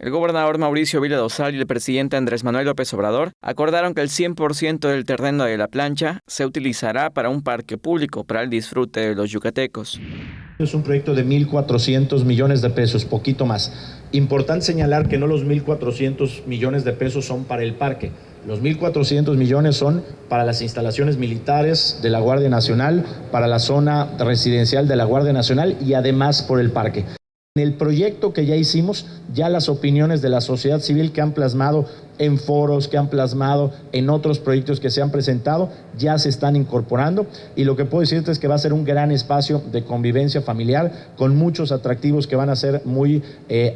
El gobernador Mauricio Vila Dosal y el presidente Andrés Manuel López Obrador acordaron que el 100% del terreno de la plancha se utilizará para un parque público para el disfrute de los yucatecos. Es un proyecto de 1.400 millones de pesos, poquito más. Importante señalar que no los 1.400 millones de pesos son para el parque. Los 1.400 millones son para las instalaciones militares de la Guardia Nacional, para la zona residencial de la Guardia Nacional y además por el parque. En el proyecto que ya hicimos, ya las opiniones de la sociedad civil que han plasmado en foros, que han plasmado en otros proyectos que se han presentado, ya se están incorporando, y lo que puedo decirte es que va a ser un gran espacio de convivencia familiar con muchos atractivos que van a ser muy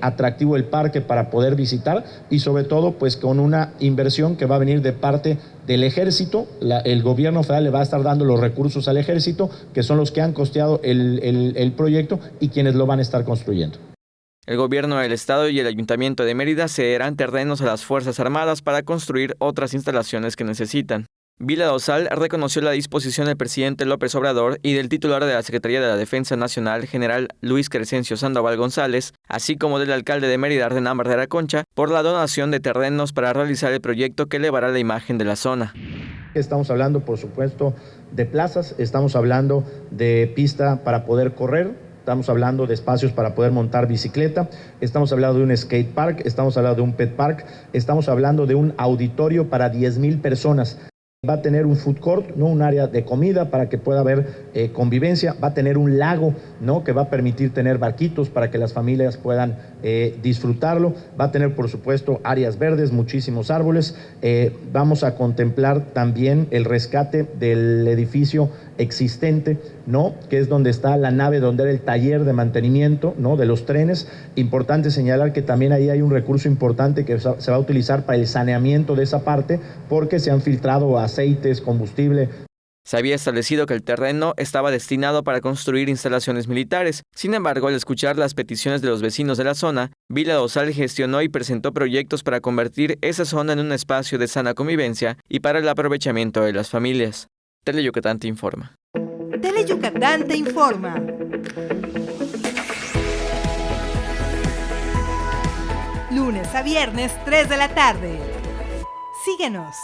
atractivo el parque para poder visitar, y sobre todo pues con una inversión que va a venir de parte del ejército. El gobierno federal le va a estar dando los recursos al ejército, que son los que han costeado el proyecto y quienes lo van a estar construyendo. El gobierno del estado y el ayuntamiento de Mérida cederán terrenos a las Fuerzas Armadas para construir otras instalaciones que necesitan. Vila Dosal reconoció la disposición del presidente López Obrador y del titular de la Secretaría de la Defensa Nacional, general Luis Crescencio Sandoval González, así como del alcalde de Mérida, Ardenán Barrera Concha, por la donación de terrenos para realizar el proyecto que elevará la imagen de la zona. Estamos hablando, por supuesto, de plazas, estamos hablando de pista para poder correr, estamos hablando de espacios para poder montar bicicleta, estamos hablando de un skate park, estamos hablando de un pet park, estamos hablando de un auditorio para 10,000 personas. Va a tener un food court, ¿no? Un área de comida para que pueda haber convivencia. Va a tener un lago, ¿no? Que va a permitir tener barquitos para que las familias puedan disfrutarlo. Va a tener, por supuesto, áreas verdes, muchísimos árboles. Vamos a contemplar también el rescate del edificio existente, ¿no? Que es donde está la nave, donde era el taller de mantenimiento, ¿no? De los trenes. Importante señalar que también ahí hay un recurso importante que se va a utilizar para el saneamiento de esa parte, porque se han filtrado aceites, combustible. Se había establecido que el terreno estaba destinado para construir instalaciones militares. Sin embargo, al escuchar las peticiones de los vecinos de la zona, Vila Dosal gestionó y presentó proyectos para convertir esa zona en un espacio de sana convivencia y para el aprovechamiento de las familias. Teleyucatán te informa. Teleyucatán te informa. Lunes a viernes, 3 de la tarde. Síguenos.